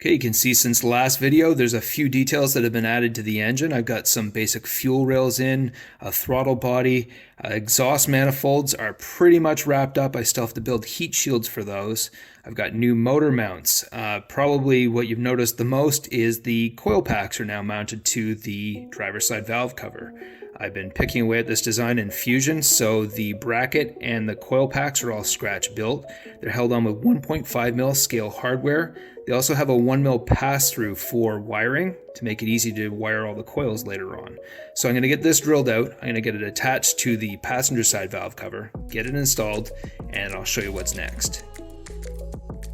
Okay, you can see since the last video, there's a few details that have been added to the engine. I've got some basic fuel rails in, a throttle body, exhaust manifolds are pretty much wrapped up. I still have to build heat shields for those. I've got new motor mounts. Probably what you've noticed the most is the coil packs are now mounted to the driver's side valve cover. I've been picking away at this design in Fusion, so the bracket and the coil packs are all scratch built. They're held on with 1.5mm scale hardware. They also have a 1mm pass-through for wiring to make it easy to wire all the coils later on. So I'm going to get this drilled out, I'm going to get it attached to the passenger side valve cover, get it installed, and I'll show you what's next.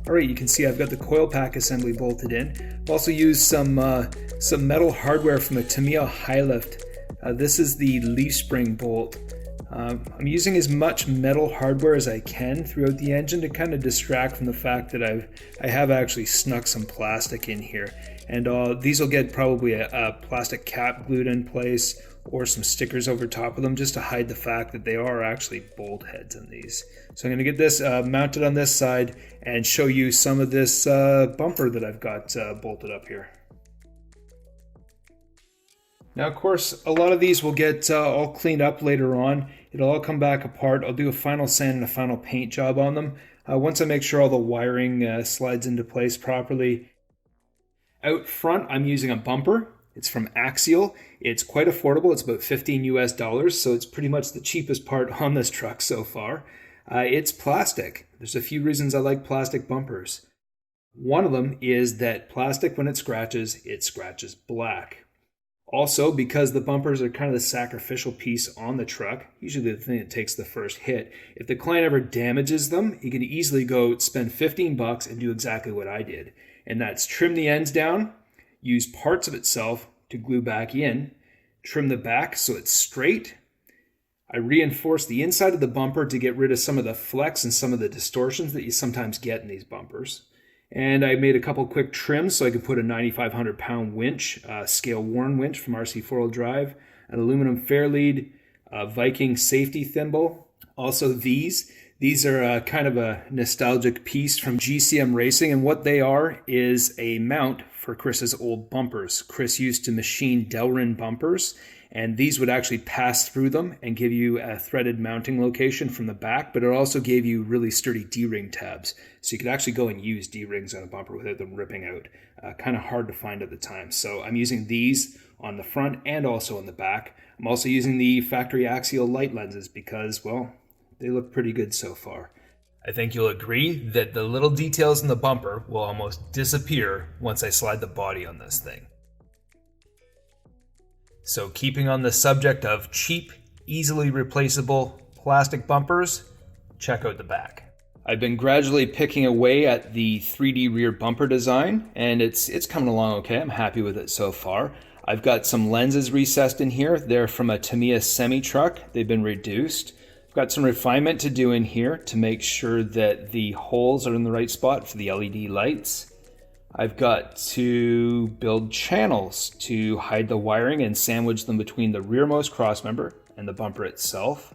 Alright, you can see I've got the coil pack assembly bolted in. I've also used some metal hardware from a Tamiya High Lift. This is the leaf spring bolt. I'm using as much metal hardware as I can throughout the engine to kind of distract from the fact that I have actually snuck some plastic in here. And these will get probably a plastic cap glued in place or some stickers over top of them just to hide the fact that they are actually bolt heads in these. So I'm going to get this mounted on this side and show you some of this bumper that I've got bolted up here. Now, of course, a lot of these will get all cleaned up later on. It'll all come back apart. I'll do a final sand and a final paint job on them. Once I make sure all the wiring slides into place properly. Out front, I'm using a bumper. It's from Axial. It's quite affordable. It's about $15 US, so it's pretty much the cheapest part on this truck so far. It's plastic. There's a few reasons I like plastic bumpers. One of them is that plastic, when it scratches black. Also, because the bumpers are kind of the sacrificial piece on the truck, usually the thing that takes the first hit, if the client ever damages them, he can easily go spend $15 and do exactly what I did. And that's trim the ends down, use parts of itself to glue back in, trim the back so it's straight. I reinforce the inside of the bumper to get rid of some of the flex and some of the distortions that you sometimes get in these bumpers. And I made a couple quick trims so I could put a 9,500 pound winch, scale worn winch from RC 4-wheel drive, an aluminum fair lead, a Viking safety thimble. Also these are kind of a nostalgic piece from GCM Racing, and what they are is a mount for Chris's old bumpers. Chris used to machine Delrin bumpers, and these would actually pass through them and give you a threaded mounting location from the back, but it also gave you really sturdy D-ring tabs. So you could actually go and use D-rings on a bumper without them ripping out. Kind of hard to find at the time. So I'm using these on the front and also on the back. I'm also using the factory Axial light lenses because, well, they look pretty good so far. I think you'll agree that the little details in the bumper will almost disappear once I slide the body on this thing. So keeping on the subject of cheap, easily replaceable plastic bumpers, check out the back. I've been gradually picking away at the 3D rear bumper design, and it's coming along okay. I'm happy with it so far. I've got some lenses recessed in here. They're from a Tamiya semi-truck. They've been reduced. I've got some refinement to do in here to make sure that the holes are in the right spot for the LED lights. I've got to build channels to hide the wiring and sandwich them between the rearmost crossmember and the bumper itself.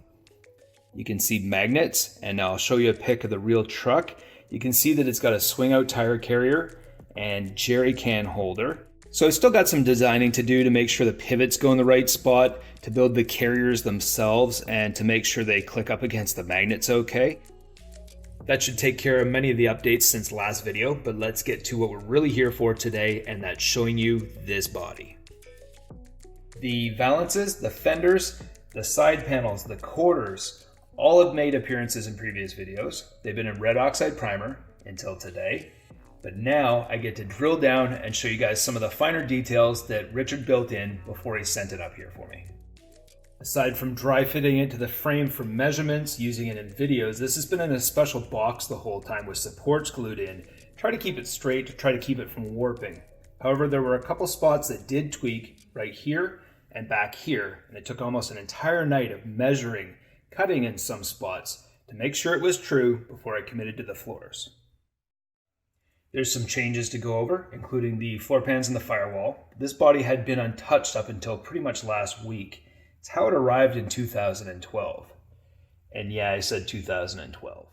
You can see magnets, and I'll show you a pic of the real truck. You can see that it's got a swing out tire carrier and jerry can holder. So I've still got some designing to do to make sure the pivots go in the right spot, to build the carriers themselves, and to make sure they click up against the magnets okay. That should take care of many of the updates since last video, but let's get to what we're really here for today, and that's showing you this body. The valances, the fenders, the side panels, the quarters, all have made appearances in previous videos. They've been in red oxide primer until today, but now I get to drill down and show you guys some of the finer details that Richard built in before he sent it up here for me. Aside from dry fitting it to the frame for measurements, using it in videos, this has been in a special box the whole time with supports glued in. Try to keep it straight, to try to keep it from warping. However, there were a couple spots that did tweak right here and back here, and it took almost an entire night of measuring, cutting in some spots to make sure it was true before I committed to the floors. There's some changes to go over, including the floor pans and the firewall. This body had been untouched up until pretty much last week. It's how it arrived in 2012. And yeah, I said 2012.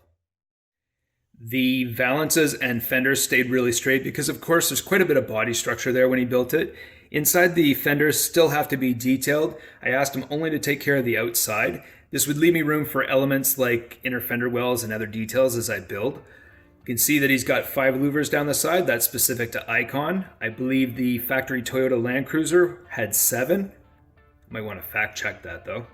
The valances and fenders stayed really straight because, of course, there's quite a bit of body structure there when he built it. Inside, the fenders still have to be detailed. I asked him only to take care of the outside. This would leave me room for elements like inner fender wells and other details as I build. You can see that he's got 5 louvers down the side. That's specific to Icon. I believe the factory Toyota Land Cruiser had 7. Might want to fact check that though.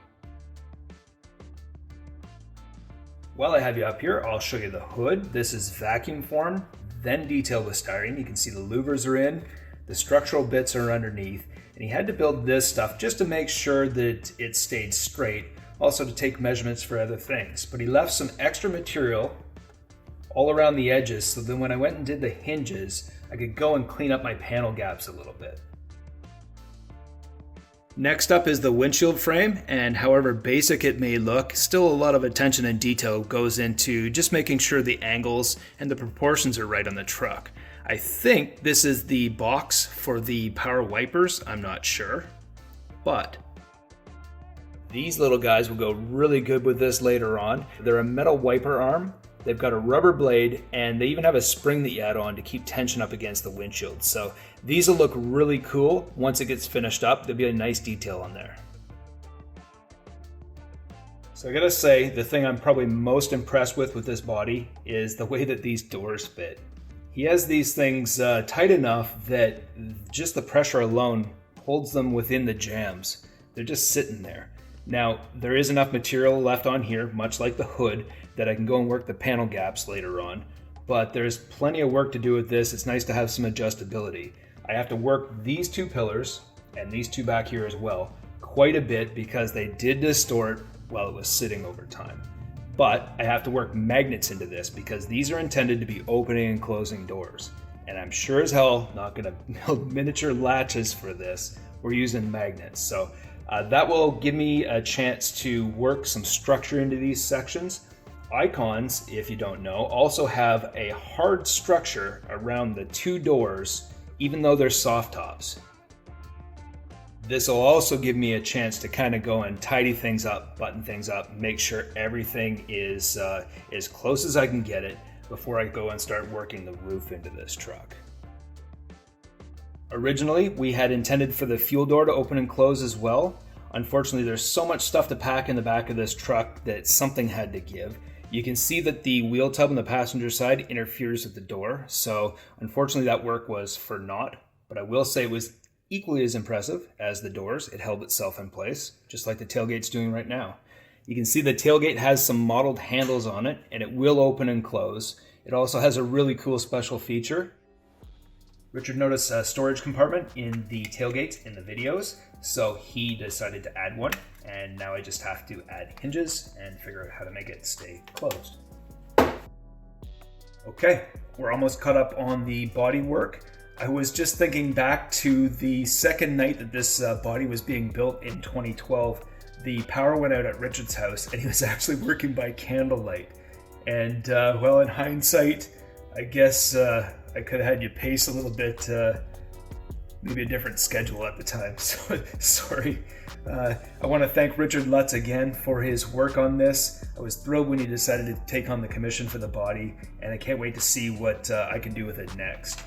While I have you up here, I'll show you the hood. This is vacuum formed, then detailed with styrene. You can see the louvers are in, the structural bits are underneath, and he had to build this stuff just to make sure that it stayed straight, also to take measurements for other things. But he left some extra material all around the edges, so then when I went and did the hinges, I could go and clean up my panel gaps a little bit. Next up is the windshield frame, and however basic it may look, still a lot of attention and detail goes into just making sure the angles and the proportions are right on the truck. I think this is the box for the power wipers, I'm not sure, but these little guys will go really good with this later on. They're a metal wiper arm. They've got a rubber blade, and they even have a spring that you add on to keep tension up against the windshield. So these will look really cool once it gets finished up. There'll be a nice detail on there. So I gotta say, the thing I'm probably most impressed with this body is the way that these doors fit. He has these things tight enough that just the pressure alone holds them within the jambs. They're just sitting there. Now, there is enough material left on here, much like the hood, that I can go and work the panel gaps later on, but there's plenty of work to do with this. It's nice to have some adjustability. I have to work these 2 pillars, and these 2 back here as well, quite a bit because they did distort while it was sitting over time. But I have to work magnets into this because these are intended to be opening and closing doors. And I'm sure as hell not gonna build miniature latches for this. We're using magnets. So that will give me a chance to work some structure into these sections. Icons, if you don't know, also have a hard structure around the 2 doors, even though they're soft tops. This will also give me a chance to kind of go and tidy things up, button things up, make sure everything is as close as I can get it before I go and start working the roof into this truck. Originally, we had intended for the fuel door to open and close as well. Unfortunately, there's so much stuff to pack in the back of this truck that something had to give. You can see that the wheel tub on the passenger side interferes with the door, so unfortunately that work was for naught, but I will say it was equally as impressive as the doors. It held itself in place, just like the tailgate's doing right now. You can see the tailgate has some modeled handles on it, and it will open and close. It also has a really cool special feature. Richard noticed a storage compartment in the tailgate in the videos, so he decided to add one, and now I just have to add hinges and figure out how to make it stay closed. Okay, we're almost caught up on the body work. I was just thinking back to the second night that this body was being built in 2012. The power went out at Richard's house, and he was actually working by candlelight. And well, in hindsight, I guess I could have had you pace a little bit, maybe a different schedule at the time, so sorry. I want to thank Richard Lutz again for his work on this. I was thrilled when he decided to take on the commission for the body, and I can't wait to see what I can do with it next.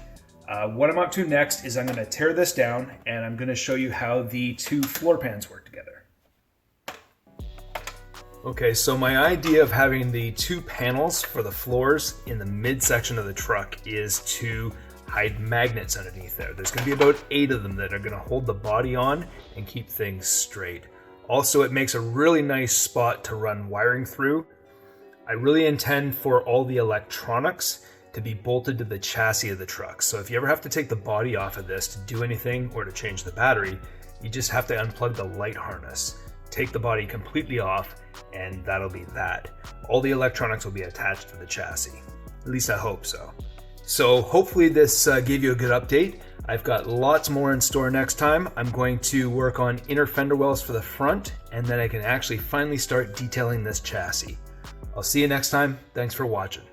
What I'm up to next is I'm going to tear this down, and I'm going to show you how the 2 floor pans work together. Okay, so my idea of having the 2 panels for the floors in the midsection of the truck is to hide magnets underneath there. There's going to be about 8 of them that are going to hold the body on and keep things straight. Also, it makes a really nice spot to run wiring through. I really intend for all the electronics to be bolted to the chassis of the truck. So if you ever have to take the body off of this to do anything or to change the battery, you just have to unplug the light harness, take the body completely off, and that'll be that. All the electronics will be attached to the chassis. At least I hope so. So hopefully this gave you a good update. I've got lots more in store next time. I'm going to work on inner fender wells for the front, and then I can actually finally start detailing this chassis. I'll see you next time. Thanks for watching.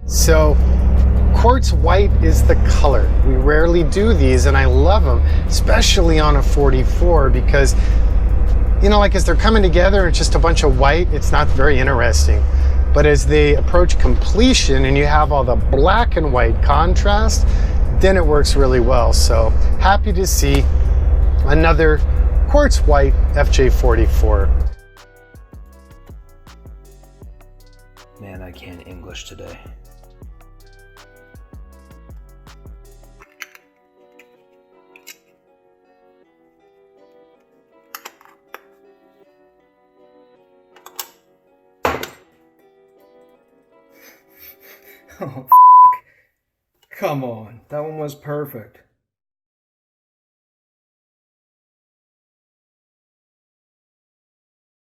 So quartz white is the color. We rarely do these, and I love them, especially on a 44, because you know, like as they're coming together, it's just a bunch of white, it's not very interesting. But as they approach completion and you have all the black and white contrast, then it works really well. So happy to see another quartz white FJ44. Man, I can't English today. Oh, f***. Come on, that one was perfect.